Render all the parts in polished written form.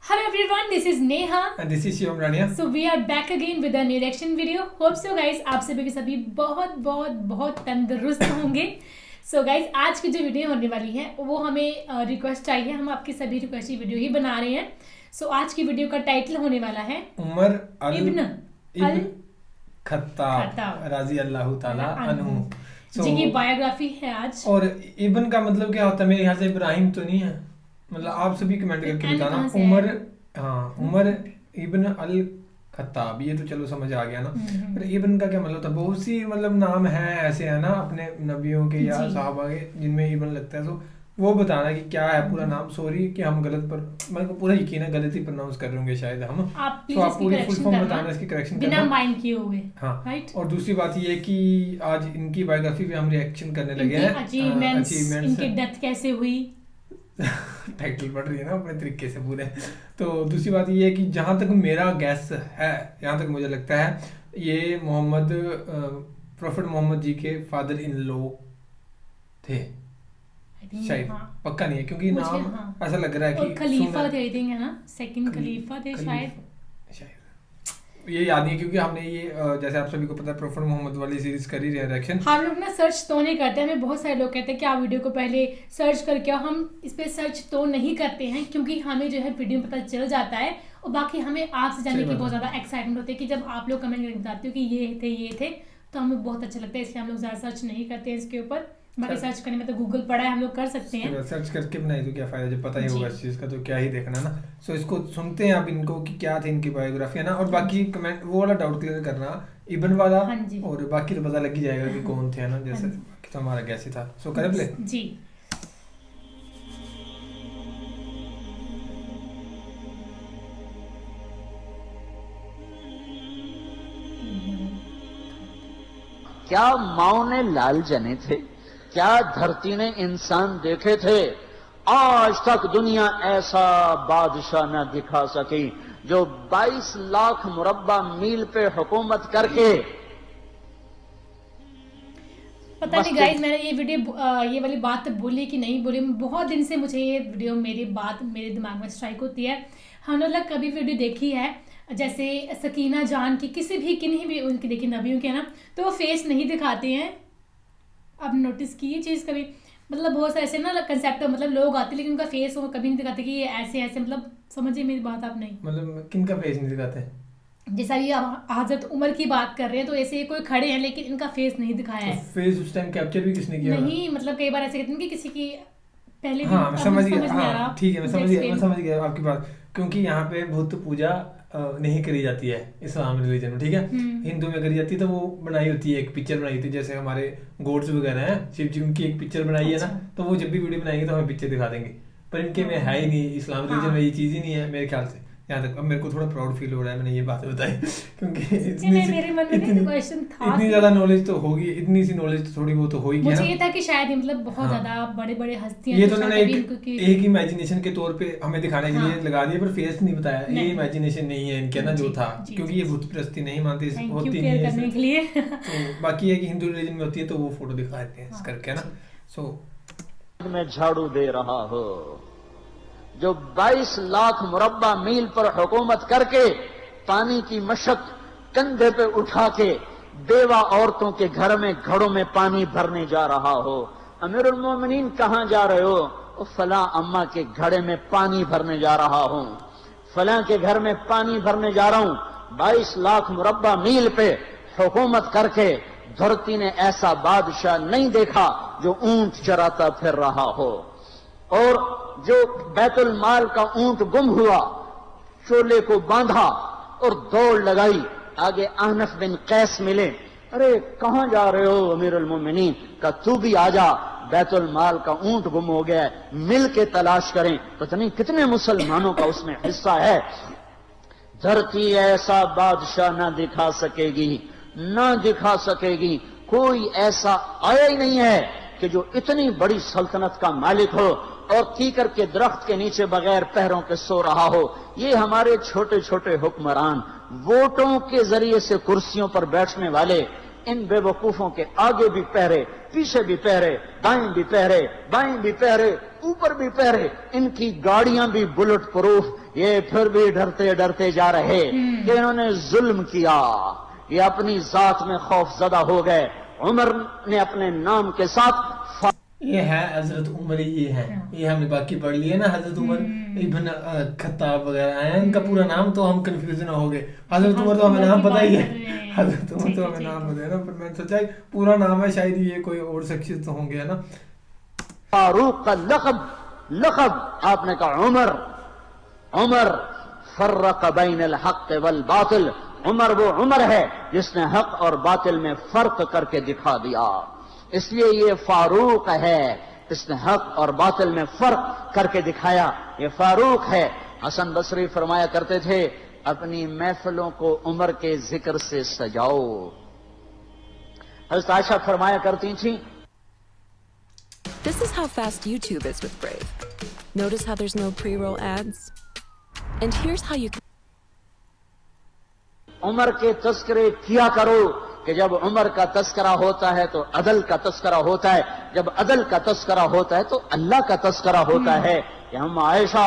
Hello everyone, this is Neha. And this is Shivam Rania. So we are back again with a new reaction video. Hope so guys, आप सभी के सभी बहुत बहुत बहुत तंदुरुस्त होंगे. So guys, आज की जो वीडियो होने वाली है वो हमें रिक्वेस्ट आई है. हम आपकी सभी रिक्वेस्ट की वीडियो ही बना रहे हैं. So आज की वीडियो का टाइटल होने वाला है उमर इब्न अल खत्ताब रजी अल्लाह ताला अन्हु. जिनकी बायोग्राफी है आज. और इब्न का मतलब क्या होता है? मेरे ख्याल से इब्राहिम तो नहीं है. मतलब आप सभी कमेंट करके बताना. उमर इब्न अल खत्ताब, ये तो चलो समझ आ गया ना. पर इब्न का क्या मतलब था? बहुत सी मतलब नाम है ऐसे है ना अपने नबियों के या सहाबा के जिनमें इब्न लगता है. तो वो बताना कि क्या है पूरा नाम. सॉरी कि हम गलत पर, मेरे को पूरा यकीन है गलत ही प्रोनाउंस कर रहे होंगे शायद हम. तो आप पूरी फुल फॉर्म बताना, इसकी करेक्शन करना बिना माइंड किए हुए. हाँ. राइट. और दूसरी बात ये कि आज इनकी बायोग्राफी पे हम रिएक्शन करने लगे हैं. अचीवमेंट्स, इनकी डेथ कैसे हुई, टाइटल पढ़ रही है ना अपने तरीके से पूरे. तो दूसरी बात ये है कि जहाँ तक मेरा गैस है, जहाँ तक मुझे लगता है ये मोहम्मद प्रोफेट मोहम्मद जी के फादर इन लॉ थे शायद. हाँ. पक्का नहीं है क्योंकि नाम ऐसा लग रहा है कि खलीफा थे, आई थिंक है ना, सेकंड खलीफा थे शायद. ये याद नहीं है क्योंकि हमने ये जैसे आप सभी को पता है प्रोफेट मोहम्मद वाली सीरीज कर ही रहे हैं रिएक्शन. हम लोग ना सर्च तो नहीं करते. हमें बहुत सारे लोग कहते हैं कि आप वीडियो को पहले सर्च करके आओ. हम इस पे सर्च तो नहीं करते हैं क्योंकि हमें जो है वीडियो में पता चल जाता है. और बाकी हमें आपसे जानने की बहुत ज़्यादा एक्साइटमेंट होती है कि जब आप लोग कमेंट करके बताते हो कि ये थे तो हमें बहुत अच्छा लगता है. इसलिए हम लोग ज़्यादा सर्च नहीं करते हैं इसके ऊपर. बाकी सर्च करने में तो गूगल पड़ा है, हम लोग कर सकते हैं. सर्च करके बनाई तो क्या फायदा जब पता ही होगा इस चीज का, तो क्या ही देखना ना. सो इसको सुनते हैं आप इनको कि क्या थी इनकी बायोग्राफी है ना. और बाकी कमेंट वो वाला डाउट क्लियर करना इब्न वाला. और बाकी तो पता लग ही जाएगा कि कौन थे ना. जैसे बाकी तो हमारा कैसे था. सो करें प्ले जी. क्या माओ ने लाल जने थे, क्या धरती ने इंसान देखे थे. आज तक दुनिया ऐसा बादशाह न दिखा सकी जो 22 लाख मुरब्बा मील पे हुकूमत करके. पता नहीं गाइस, मैंने ये वीडियो ये वाली बात बोली कि नहीं बोली. बहुत दिन से मुझे ये वीडियो मेरे दिमाग में स्ट्राइक होती है. हमने लोग कभी वीडियो देखी है जैसे सकीना जान की, किन्हीं भी उनकी देखी नबियों के ना, तो वो फेस नहीं दिखाते हैं. आप नोटिस की ये चीज़ कभी? मतलब बहुत से ऐसे ना कंसेप्ट, मतलब लोग आते लेकिन उनका फेस वो कभी नहीं दिखाते कि ये ऐसे ऐसे. मतलब समझिए मेरी बात आप नहीं. मतलब किन का फेस नहीं दिखाते? जैसा ये हजरत उमर की बात कर रहे हैं तो ऐसे कोई खड़े हैं लेकिन इनका फेस नहीं दिखाया है. फेस उस टाइम कैप्चर भी किसने किया? नहीं, मतलब कई बार ऐसे कहते हैं कि किसी की पहले. हाँ मैं समझ गया. ठीक है मैं समझ गया आपकी बात. क्योंकि यहाँ पे बुत पूजा नहीं करी जाती है इस्लाम रिलीजन में. ठीक है. हिंदू में करी जाती है तो वो बनाई होती है, एक पिक्चर बनाई होती है. जैसे हमारे गॉड्स वगैरह हैं, शिव जी, उनकी एक पिक्चर बनाई है ना. तो वो जब भी वीडियो बनाएंगे तो हमें पिक्चर दिखा देंगे. पर इनके में है ही नहीं, इस्लाम रिलीजन में ये चीज ही नहीं है मेरे ख्याल से. यहाँ तक अब मेरे को थोड़ा प्राउड फील हो रहा है मैंने ये बात बताई क्योंकि इतनी ज्यादा नॉलेज तो होगी, इतनी सी नॉलेज तो थोड़ी बहुत तो होगी. मुझे ये था कि शायद मतलब बहुत ज्यादा बड़े हस्तियां, ये तो उन्होंने एक इमेजिनेशन के तौर पे हमें दिखाने के लिए लगा दिया, पर फेस नहीं बताया. ये इमेजिनेशन नहीं है इनके ना जो था, क्योंकि ये भूत परस्ती नहीं मानते, होती नहीं है. तो बाकी है कि हिंदू रिलीजन में होती है तो वो फोटो दिखा देते हैं करके ना. सो मैं झाड़ू दे रहा हो जो 22 लाख मुरब्बा मील पर हुकूमत करके पानी की मशक कंधे पे उठा के बेवा औरतों के घर में घड़ों में पानी भरने जा रहा हो. अमीरुल मोमिनीन कहां जा रहे हो? फला अम्मा के घड़े में पानी भरने जा रहा हूं, फला के घर में पानी भरने जा रहा हूं. 22 लाख मुरब्बा मील पे हुकूमत करके धरती ने ऐसा बादशाह नहीं देखा जो ऊंट चराता फिर रहा हो. और जो बैतुल माल का ऊंट गुम हुआ, चोले को बांधा और दौड़ लगाई. आगे अहनफ बिन कैस मिले. अरे कहां जा रहे हो अमीरुल मोमिनीन? का तू भी आजा, बैतुल माल का ऊंट गुम हो गया है, मिल के तलाश करें. पता नहीं कितने मुसलमानों का उसमें हिस्सा है. धरती ऐसा बादशाह ना दिखा सकेगी. कोई ऐसा आया ही नहीं है कि जो इतनी बड़ी सल्तनत का मालिक हो और कीकर के दरख्त के नीचे बगैर पैरों के सो रहा हो. ये हमारे छोटे छोटे हुक्मरान, वोटों के जरिए से कुर्सियों पर बैठने वाले, इन बेवकूफों के आगे भी पहरे, पीछे भी पहरे, दाएं भी पहरे, बाएं भी पहरे, ऊपर भी पहरे, इनकी गाड़ियां भी बुलेट प्रूफ, ये फिर भी डरते डरते जा रहे कि इन्होंने जुल्म किया, ये अपनी जात में खौफजदा हो गए। उमर ने अपने नाम के साथ ये है हजरत उमर, ये हमने बाकी पढ़ लिया ना, हजरत उमर इब्न खत्ताब वगैरह आया, इनका पूरा नाम तो हम कंफ्यूजन हो गए। हजरत उमर तो हमें नाम पता ही है, हजरत उमर तो हमें नाम पता है ना, पर मैंने सोचा पूरा नाम है, शायद ये कोई और शख्सियत तो होंगे ना। फारूक का लक़ब आपने कहा उमर, उमर फर्रक बैनल हक़ वल बातिल, उमर वो उमर है जिसने हक और बातिल में फर्क करके दिखा दिया, इसलिए ये फारूक है, इसने हक और बातिल में फर्क करके दिखाया, ये फारूक है। हसन बसरी फरमाया करते थे, अपनी महफिलों को उमर के जिक्र से सजाओ। हज़रत आयशा फरमाया करती थी, This is how fast YouTube is with Brave. Notice how there's no pre-roll ads? And here's how you can... Umar के तस्करे किया करो कि जब उमर का तस्करा होता है तो अदल का तस्करा होता है, जब अदल का तस्करा होता है तो अल्लाह का तस्करा होता है। कि हम आयशा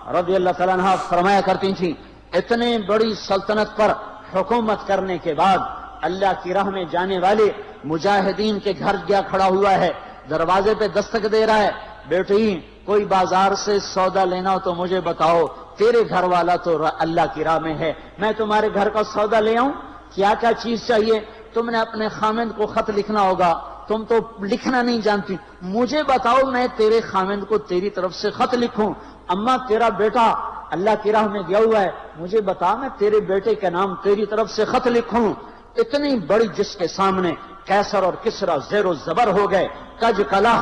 रज़ी अल्लाह तआला अन्हा फरमाया करती थी, इतने बड़ी सल्तनत पर हुकूमत करने के बाद अल्लाह की राह में जाने वाले मुजाहिदीन के घर गया खड़ा हुआ है, दरवाजे पे दस्तक दे रहा है, बेटी कोई बाजार से सौदा लेना हो तो मुझे बताओ, तेरे घर वाला तो अल्लाह की राह में है, मैं तुम्हारे घर का सौदा ले आऊं, क्या क्या चीज चाहिए? तुमने अपने खामिंद को खत लिखना होगा, तुम तो लिखना नहीं जानती, मुझे बताओ मैं तेरे खामिंद को तेरी तरफ से खत लिखूं। अम्मा तेरा बेटा अल्लाह की राह में गया हुआ है, मुझे बता मैं तेरे बेटे के नाम तेरी तरफ से खत लिखूं। इतनी बड़ी जिसके सामने कैसर और किसरा जेरो जबर हो गए, कज कला,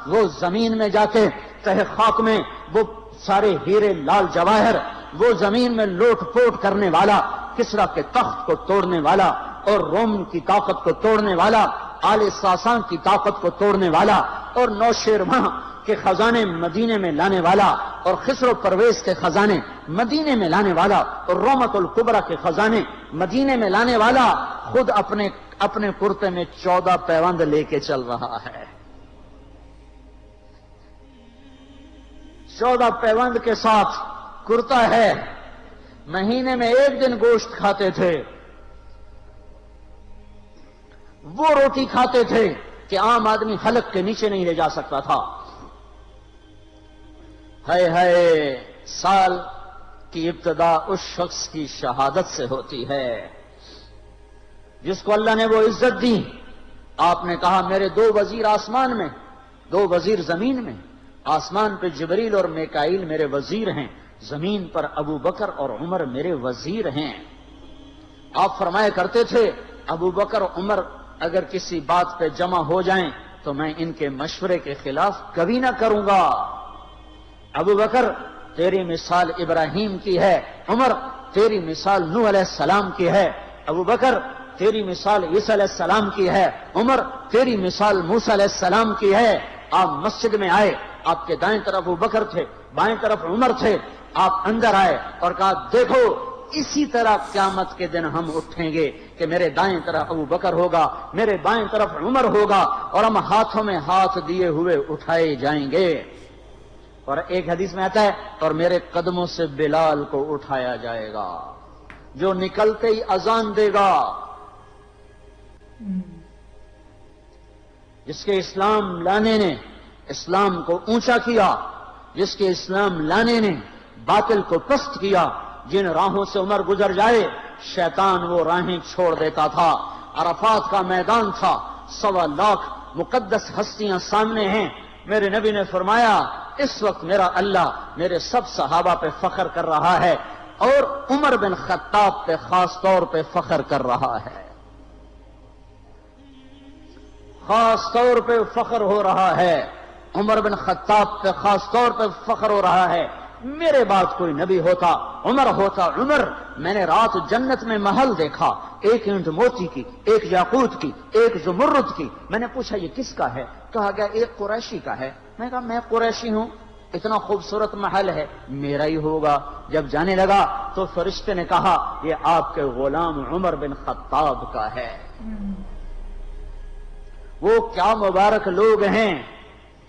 वो जमीन में जाके तहे खाक में वो सारे हीरे लाल जवाहर, वो जमीन में लोट पोट करने वाला, किसरा के तख्त को तोड़ने वाला और रोम की ताकत को तोड़ने वाला, आले सासान की ताकत को तोड़ने वाला और नौशेरवां के खजाने मदीने में लाने वाला और खिसरो परवेज के खजाने मदीने में लाने वाला और रोमतुल कुबरा के खजाने मदीने में लाने वाला खुद अपने अपने कुर्ते में 14 पैबंद लेके चल रहा है। 14 पैबंद के साथ कुर्ता है, महीने में एक दिन गोश्त खाते थे, वो रोटी खाते थे कि आम आदमी हलक के नीचे नहीं ले जा सकता था। है साल की इब्तदा उस शख्स की शहादत से होती है जिसको अल्लाह ने वो इज्जत दी। आपने कहा मेरे 2 वजीर आसमान में, 2 वजीर जमीन में, आसमान पे जिब्रील और मिकाईल मेरे वजीर हैं, जमीन पर अबू बकर और उमर मेरे वजीर हैं। आप फरमाया करते थे अबू बकर और उमर अगर किसी बात पे जमा हो जाएं तो मैं इनके मशवरे के खिलाफ कभी ना करूंगा। अबू बकर तेरी मिसाल इब्राहिम की है, उमर तेरी मिसाल नूह अलैहिस्सलाम की है, अबू बकर तेरी मिसाल ईसा अलैहिस्सलाम की है, उमर तेरी मिसाल मूसा अलैहिस्सलाम की है। आप मस्जिद में आए, आपके दाएं तरफ अबू बकर थे, बाएं तरफ उमर थे, आप अंदर आए और कहा देखो इसी तरह क़यामत के दिन हम उठेंगे कि मेरे दाएं तरफ अबू बकर होगा, मेरे बाएं तरफ उमर होगा और हम हाथों में हाथ दिए हुए उठाए जाएंगे। और एक हदीस में आता है और मेरे कदमों से बिलाल को उठाया जाएगा जो निकलते ही अजान देगा। जिसके इस्लाम लाने ने इस्लाम को ऊंचा किया, जिसके इस्लाम लाने ने बातिल को पस्त किया, जिन राहों से उमर गुजर जाए शैतान वो राहें छोड़ देता था। अरफात का मैदान था, 1.25 लाख मुकद्दस हस्तियां सामने हैं। मेरे नबी ने फरमाया इस वक्त मेरा अल्लाह मेरे सब सहाबा पे फख्र कर रहा है और उमर बिन खत्ताब पे खास तौर पे फख्र कर रहा है, खास तौर पे फख्र हो रहा है। उमर बिन खत्ताब पे खास तौर पे फख्र हो रहा है। मेरे बाद कोई नबी होता उमर होता। उमर, मैंने रात जन्नत में महल देखा, 1 ईंट मोती की, 1 याकूत की, 1 जुमर्रुद की। मैंने पूछा ये किसका है? कहा गया 1 कुरैशी का है। मैं कहा मैं कुरैशी हूं, इतना खूबसूरत महल है, मेरा ही होगा। जब जाने लगा तो फरिश्ते ने कहा ये आपके गुलाम उमर बिन खत्ताब का है। वो क्या मुबारक लोग हैं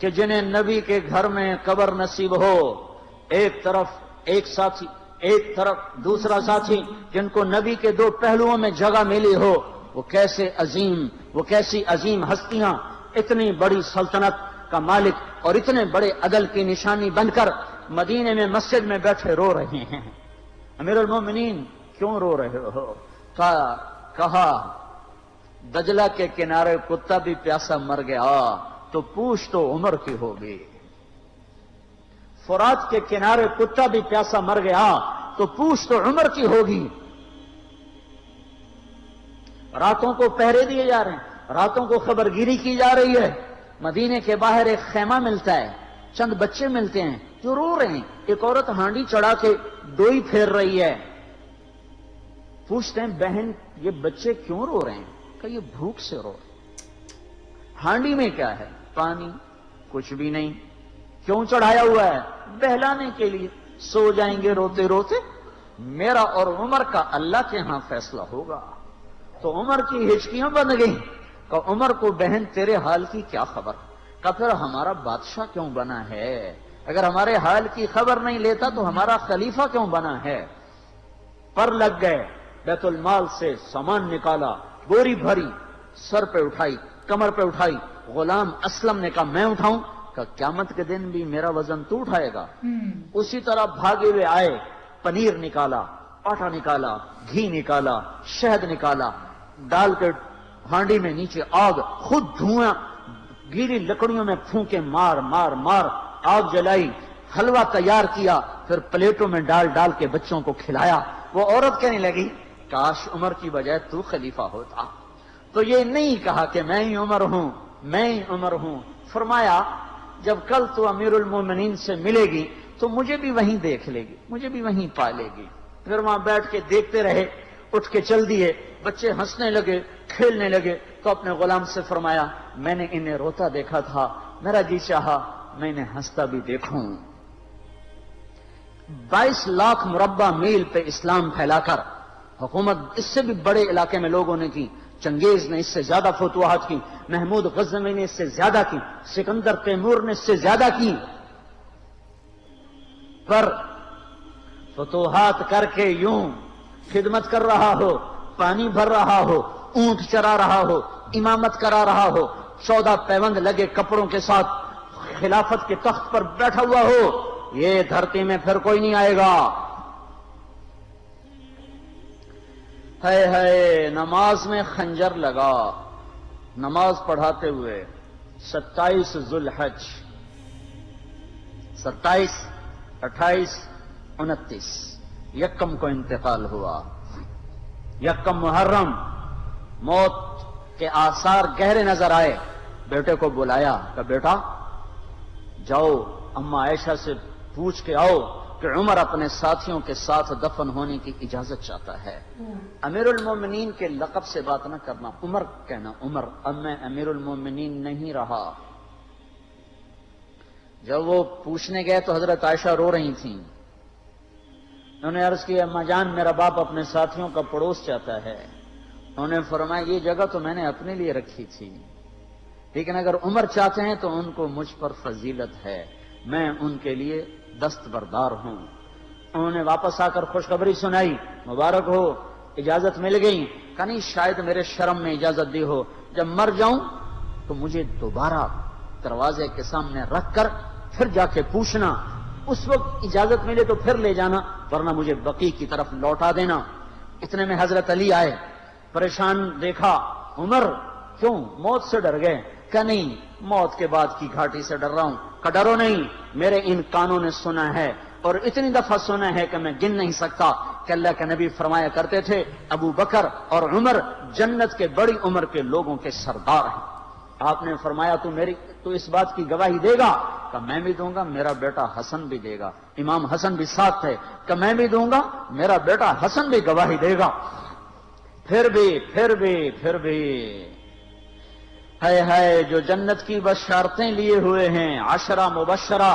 कि जिन्हें नबी के घर में कब्र नसीब हो, एक तरफ दूसरा साथी जिनको नबी के दो पहलुओं में जगह मिली हो। वो कैसी अजीम हस्तियां इतनी बड़ी सल्तनत का मालिक और इतने बड़े अदल की निशानी बनकर मदीने में मस्जिद में बैठे रो रहे हैं। अमीरुल मोमिनीन क्यों रो रहे हो? कहा दजला के किनारे कुत्ता भी प्यासा मर गया तो पूछ तो उमर की होगी। फुरात के किनारे कुत्ता भी प्यासा मर गया तो पूछ तो उमर की होगी। रातों को पहरे दिए जा रहे हैं, रातों को खबरगिरी की जा रही है। मदीने के बाहर एक खेमा मिलता है, चंद बच्चे मिलते हैं जो रो रहे हैं। एक औरत हांडी चढ़ा के डोई फेर रही है। पूछते हैं बहन ये बच्चे क्यों रो रहे हैं? कि ये भूख से रो रहे। हांडी में क्या है? पानी, कुछ भी नहीं। क्यों चढ़ाया हुआ है? बहलाने के लिए। सो जाएंगे रोते रोते। मेरा और उमर का अल्लाह के यहां फैसला होगा। तो उमर की हिचकियां बन गई। का उमर को बहन तेरे हाल की क्या खबर? का फिर हमारा बादशाह क्यों बना है? अगर हमारे हाल की खबर नहीं लेता तो हमारा खलीफा क्यों बना है? पर लग गए, बैतुल माल से सामान निकाला, बोरी भरी, सर पे उठाई, कमर पे उठाई। गुलाम असलम ने कहा मैं उठाऊं? का क्यामत के दिन भी मेरा वजन तू उठाएगा। उसी तरह भागे हुए आए, पनीर निकाला, आटा निकाला, घी निकाला, शहद निकाला, डाल के हांडी में नीचे आग, खुद धुआं, गीली लकड़ियों में फूंके मार मार मार आग जलाई, हलवा तैयार किया, फिर प्लेटों में डाल डाल के बच्चों को खिलाया। वो औरत कहने लगी काश उमर की बजाय तू खलीफा होता। तो ये नहीं कहा कि मैं ही उमर हूं, मैं ही उमर हूं। फरमाया जब कल तू अमीरुल मोमिनीन से मिलेगी तो मुझे भी वहीं देख लेगी, मुझे भी वहीं पा लेगी। फिर वहां बैठ के देखते रहे। उठ के चल दिए। बच्चे हंसने लगे, खेलने लगे। तो अपने गुलाम से फरमाया मैंने इन्हें रोता देखा था, मेरा जी चाहा मैं इन्हें हंसता भी देखूं। 22 लाख मुरब्बा मील पे इस्लाम फैलाकर हुकूमत इससे भी बड़े इलाके में लोगों ने की। चंगेज ने इससे ज्यादा फतुहात की, महमूद गज़नवी ने इससे ज्यादा की, सिकंदर तैमूर ने इससे ज्यादा की। पर फतुहात करके यूं खिदमत कर रहा हो, पानी भर रहा हो, ऊंट चरा रहा हो, इमामत करा रहा हो, 14 पैबंद लगे कपड़ों के साथ खिलाफत के तख्त पर बैठा हुआ हो, ये धरती में फिर कोई नहीं आएगा। है नमाज में खंजर लगा। नमाज पढ़ाते हुए 27 जुल्हज, 27, 28, 29 यक्कम को इंतकाल हुआ। यक्कम मुहर्रम मौत के आसार गहरे नजर आए। बेटे को बुलाया कि बेटा जाओ अम्मा आयशा से पूछ के आओ कि उमर अपने साथियों के साथ दफन होने की इजाजत चाहता है। अमीरुल मोमिनीन के लक़ब से बात न करना, उमर कहना। उमर, अब मैं अमीरुल मोमिनीन नहीं रहा। जब वो पूछने गए तो हजरत आयशा रो रही थी। उन्होंने अर्ज किया अम्मा जान मेरा बाप अपने साथियों का पड़ोस चाहता है। उन्होंने फरमाया ये जगह तो मैंने अपने लिए रखी थी, लेकिन अगर उमर चाहते हैं तो उनको मुझ पर फजीलत है, मैं उनके लिए दस्तबरदार हूं। उन्होंने वापस आकर खुशखबरी सुनाई, मुबारक हो इजाजत मिल गई। कहा नहीं शायद मेरे शर्म में इजाजत दी हो, जब मर जाऊं तो मुझे दोबारा दरवाजे के सामने रखकर फिर जाके पूछना, उस वक्त इजाजत मिले तो फिर ले जाना, वरना मुझे बकी की तरफ लौटा देना। इतने में हजरत अली आए, परेशान देखा। उमर क्यों, मौत से डर गए? क्या नहीं, मौत के बाद की घाटी से डर रहा हूं। का डरो नहीं, मेरे इन कानों ने सुना है और इतनी दफा सुना है कि मैं गिन नहीं सकता कि अल्लाह के नबी फरमाया करते थे अबू बकर और उमर जन्नत के बड़ी उम्र के लोगों के सरदार हैं। आपने फरमाया तू इस बात की गवाही देगा? कि मैं भी दूंगा, मेरा बेटा हसन भी देगा। इमाम हसन भी साथ थे। कि मैं भी दूंगा, मेरा बेटा हसन भी गवाही देगा। फिर भी है जो जन्नत की बशारतें लिए हुए हैं, आशरा मुबशरा,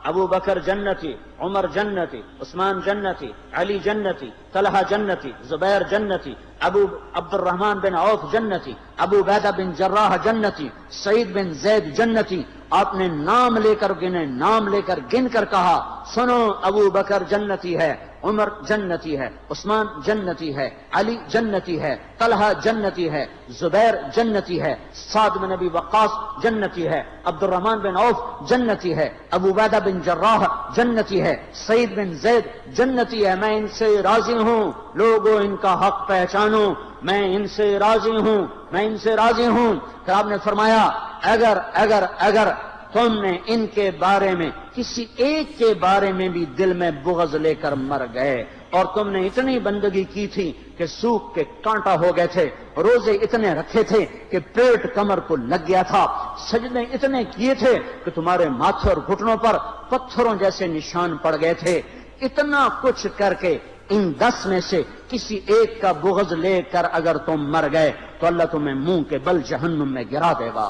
ابو بکر جنتی، عمر جنتی، عثمان جنتی، علی جنتی، طلحہ جنتی، زبیر جنتی، ابو عبد الرحمن بن عوف جنتی، ابو عبیدہ بن جراح جنتی، سعید بن زید جنتی. آپ نے نام لے کر گنے، نام لے کر گن کر کہا سنو ابو بکر جنتی ہے، عمر جنتی ہے، عثمان جنتی ہے، علی جنتی ہے، طلحہ جنتی ہے، زبیر جنتی ہے، سعد بن ابی وقاص جنتی ہے، عبد الرحمن بن عوف جنتی ہے، ابو عبیدہ بن جراح جنتی ہے، سعید بن زید جنتی ہے. میں ان سے راضی ہوں، لوگوں ان کا حق پہچانو، میں ان سے راضی ہوں، میں ان سے راضی ہوں. پھر آپ نے فرمایا اگر تم نے ان کے بارے میں کسی ایک کے بارے میں بھی دل میں بغض لے کر مر گئے، اور تم نے اتنی بندگی کی تھی کہ سوکھ کے کانٹا ہو گئے تھے، روزے اتنے رکھے تھے کہ پیٹ کمر کو لگ گیا تھا، سجدے اتنے کیے تھے کہ تمہارے ماتھے اور گھٹنوں پر پتھروں جیسے نشان پڑ گئے تھے، اتنا کچھ کر کے ان 10 میں سے کسی ایک کا بغض لے کر اگر تم مر گئے تو اللہ تمہیں منہ کے بل جہنم میں گرا دے گا.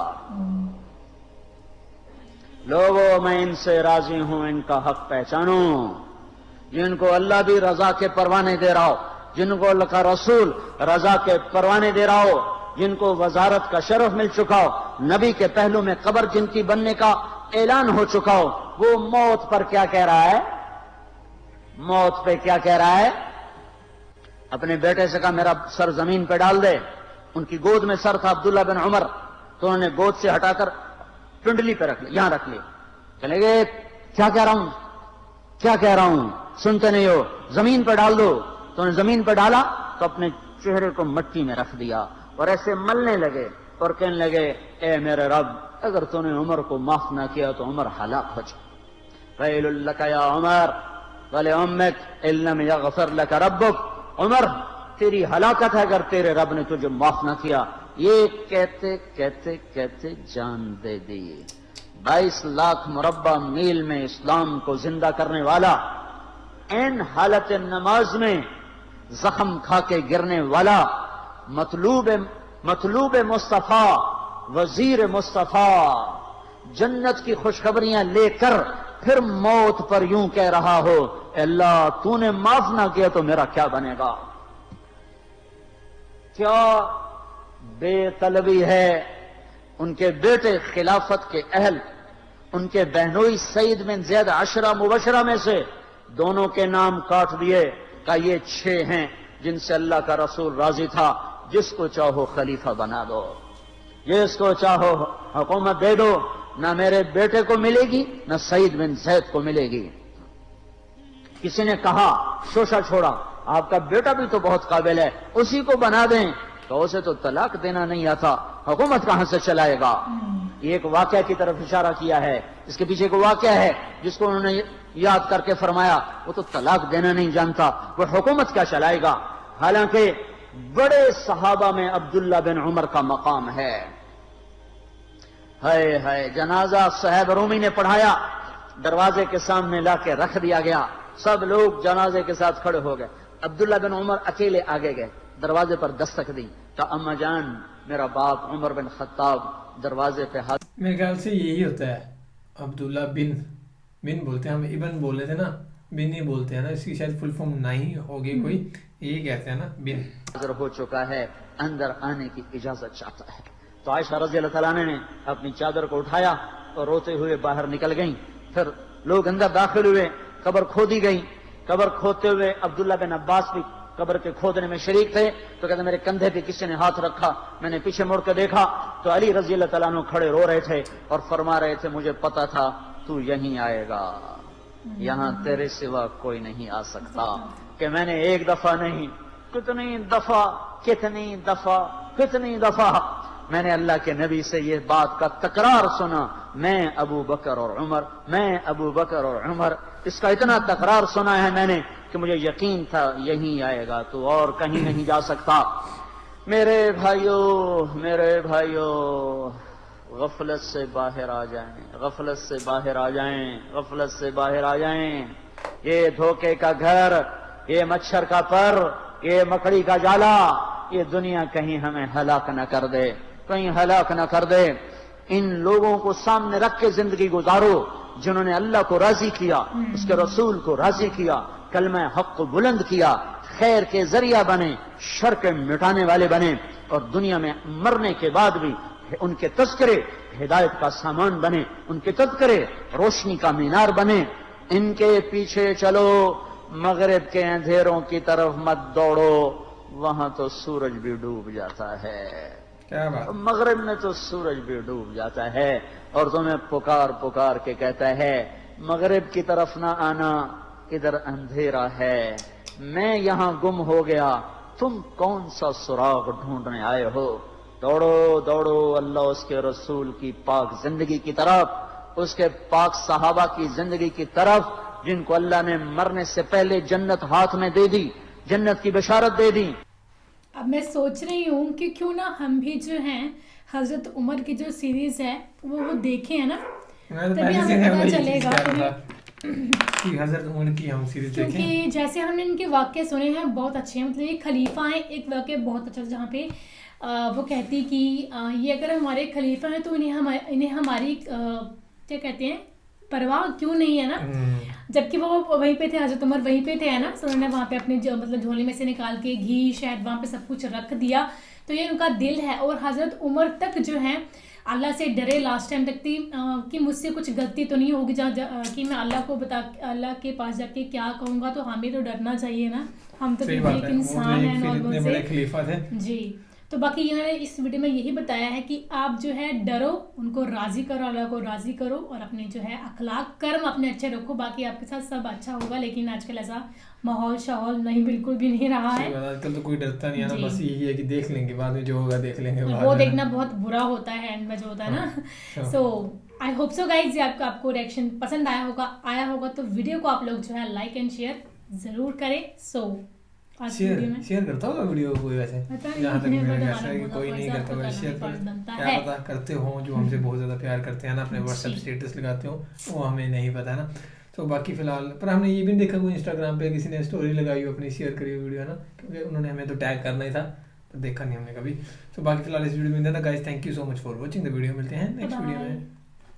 لوگوں میں ان سے راضی ہوں، ان کا حق پہچانو. جن کو اللہ بھی رضا کے پروانے دے رہا ہو، جن کو اللہ کا رسول رضا کے پروانے دے رہا ہو، جن کو وزارت کا شرف مل چکا ہو، نبی کے پہلو میں قبر جن کی بننے کا اعلان ہو چکا ہو، وہ موت پر کیا کہہ رہا ہے؟ موت پہ کیا کہہ رہا ہے؟ اپنے بیٹے سے کہا میرا سر زمین پہ ڈال دے. ان کی گود میں سر تھا عبداللہ بن عمر، تو انہوں نے گود سے ہٹا کر پنڈلی پہ رکھ لیا، یہاں رکھ لیا. چلے گئے کیا کہہ رہا ہوں، کیا کہہ رہا ہوں، سنتے نہیں ہو، زمین پہ ڈال دو. تو انہوں نے زمین پہ ڈالا تو اپنے چہرے کو مٹی میں رکھ دیا اور ایسے ملنے لگے اور کہنے لگے اے میرے رب، اگر تو نے عمر کو معاف نہ کیا تو عمر ہلاک ہو جائے. ویل لک یا عمر ولامک ان لم یغفر لک ربک. عمر تیری ہلاکت ہے اگر تیرے رب نے تجھے معاف نہ کیا. یہ کہتے کہتے کہتے جان دے دی. 22 لاکھ مربع میل میں اسلام کو زندہ کرنے والا، این حالت نماز میں زخم کھا کے گرنے والا، مطلوب مصطفیٰ، وزیر مصطفیٰ، جنت کی خوشخبریاں لے کر پھر موت پر یوں کہہ رہا ہو اے اللہ تو نے معاف نہ کیا تو میرا کیا بنے گا. کیا بے طلبی ہے. ان کے بیٹے خلافت کے اہل، ان کے بہنوئی سعید بن زید 10 مبشرہ میں سے دونوں کے نام کاٹ دیے کہ یہ 6 ہیں جن سے اللہ کا رسول راضی تھا، جس کو چاہو خلیفہ بنا دو، جس کو چاہو حکومت دے دو، نہ میرے بیٹے کو ملے گی نہ سعید بن زید کو ملے گی. کسی نے کہا شوشہ چھوڑا، آپ کا بیٹا بھی تو بہت قابل ہے، اسی کو بنا دیں. تو اسے تو طلاق دینا نہیں آتا، حکومت کہاں سے چلائے گا. یہ ایک واقعہ کی طرف اشارہ کیا ہے. اس کے پیچھے ایک واقعہ ہے جس کو انہوں نے یاد کر کے فرمایا وہ تو طلاق دینا نہیں جانتا، وہ حکومت کیا چلائے گا. حالانکہ بڑے صحابہ میں عبداللہ بن عمر کا مقام ہے. ہے جنازہ صہیب رومی نے پڑھایا، دروازے کے سامنے لا کے رکھ دیا گیا، سب لوگ جنازے کے ساتھ کھڑے ہو گئے. عبداللہ بن عمر اکیلے آگے گئے، دروازے پر دستک دی کہ اما جان میرا باپ عمر بن خطاب دروازے پہ ہاتھ. میرے خیال سے یہی ہوتا ہے. عبداللہ بن بولتے ہیں، ہم ابن بول رہے تھے نا، بن ہی بولتے ہیں نا، اس کی شاید فل فارم نہیں ہوگی کوئی، یہی کہتے ہیں نا بن. حاضر ہو چکا ہے، اندر آنے کی اجازت چاہتا ہے. تو عائشہ رضی اللہ تعالیٰ نے اپنی چادر کو اٹھایا اور روتے ہوئے باہر نکل گئیں. پھر لوگ اندر داخل ہوئے، قبر کھودی گئی. قبر کھودتے ہوئے عبداللہ بن عباس بھی قبر کے کھودنے میں شریک تھے. تو کہتے میرے کندھے پہ کسی نے ہاتھ رکھا، میں نے پیچھے مڑ کے دیکھا تو علی رضی اللہ تعالیٰ عنہ کھڑے رو رہے تھے اور فرما رہے تھے مجھے پتا تھا تو یہیں آئے گا، یہاں تیرے سوا کوئی نہیں آ سکتا. کہ میں نے ایک دفعہ نہیں، کتنی دفعہ میں نے اللہ کے نبی سے یہ بات کا تکرار سنا، میں ابو بکر اور عمر، اس کا اتنا تکرار سنا ہے میں نے کہ مجھے یقین تھا یہیں آئے گا، تو اور کہیں نہیں جا سکتا. میرے بھائیو غفلت سے باہر آ جائیں. یہ دھوکے کا گھر، یہ مچھر کا پر، یہ مکڑی کا جالا، یہ دنیا کہیں ہمیں ہلاک نہ کر دے. ان لوگوں کو سامنے رکھ کے زندگی گزارو जिन्होंने अल्लाह को राजी किया, उसके रसूल को राजी किया, कलमा हक को बुलंद किया, खैर के जरिया बने, शर के मिटाने वाले बने, और दुनिया में मरने के बाद भी उनके तस्करे हिदायत का सामान बने, उनके तस्करे रोशनी का मीनार बने। इनके पीछे चलो, मगरिब के अंधेरों की तरफ मत दौड़ो, वहां तो सूरज भी डूब जाता है। क्या बात। मगरिब में तो सूरज भी डूब जाता है, और तुम्हें पुकार पुकार के कहता है मगरिब की तरफ ना आना, इधर अंधेरा है, मैं यहां गुम हो गया, तुम कौन सा सुराग ढूंढने आए हो। दौड़ो दौड़ो अल्लाह उसके रसूल की पाक जिंदगी की तरफ, उसके पाक सहाबा की जिंदगी की तरफ, जिनको अल्लाह ने मरने से पहले जन्नत हाथ में दे दी, जन्नत की बशारत दे दी। अब मैं सोच रही हूँ कि क्यों ना हम भी जो हैं हजरत उमर की जो सीरीज है वो देखें, है ना, तभी हमें पता चलेगा कि हजरत उमर की हम सीरीज देखें। क्योंकि जैसे हमने इनके वाक्य सुने हैं बहुत अच्छे हैं, मतलब ये खलीफा हैं। एक वाक्य बहुत अच्छा जहाँ पे वो कहती कि ये अगर हमारे खलीफा हैं तो इन्हें हमारी क्या कहते हैं परवाह क्यों नहीं है ना, जबकि वो वहीं पे थे, हजरत उमर वहीं पे थे, है ना। तो उन्होंने वहाँ पे अपनी मतलब झोली में से निकाल के घी शहद वहाँ पे सब कुछ रख दिया, तो ये उनका दिल है। और हजरत उमर तक जो है अल्लाह से डरे लास्ट टाइम तक थी कि मुझसे कुछ गलती तो नहीं होगी कि मैं अल्लाह के पास जाके क्या कहूँगा, तो हमें तो डरना चाहिए ना, हम तो एक इंसान है नॉर्मल से जी। तो बाकी इन्होंने इस वीडियो में यही बताया है कि आप जो है डरो, उनको राजी करो, अल्लाह को राजी करो, और अपने जो है अखलाक कर्म अपने अच्छे रखो, बाकी आपके साथ सब अच्छा होगा। लेकिन आजकल ऐसा माहौल शाहौल नहीं, बिल्कुल भी नहीं रहा है। आजकल तो कोई डरता नहीं है ना, बस यही है कि देख लेंगे बाद में, जो होगा देख लेंगे। वो देखना बहुत बुरा होता है एंड में जो होता है ना। सो आई होप सो गाइज आपको रिएक्शन पसंद आया होगा तो वीडियो को आप लोग जो है लाइक एंड शेयर जरूर करें। सो शेयर करता होगा वीडियो को, वैसे जहाँ तक मेरा ख्याल है कि कोई नहीं करता होगा शेयर, क्या पता करते हो जो हमसे बहुत ज़्यादा प्यार करते हैं ना, अपने व्हाट्सएप स्टेटस लगाते हो, वो हमें नहीं पता ना। तो बाकी फिलहाल पर हमने ये भी नहीं देखा कोई इंस्टाग्राम पे किसी ने स्टोरी लगाई हो अपनी, शेयर करी हो वीडियो, है ना, क्योंकि उन्होंने हमें तो टैग करना ही था, तो देखा नहीं हमने कभी। तो बाकी फिलहाल इस वीडियो में था guys, thank you so much for watching the video, मिलते हैं नेक्स्ट वीडियो में।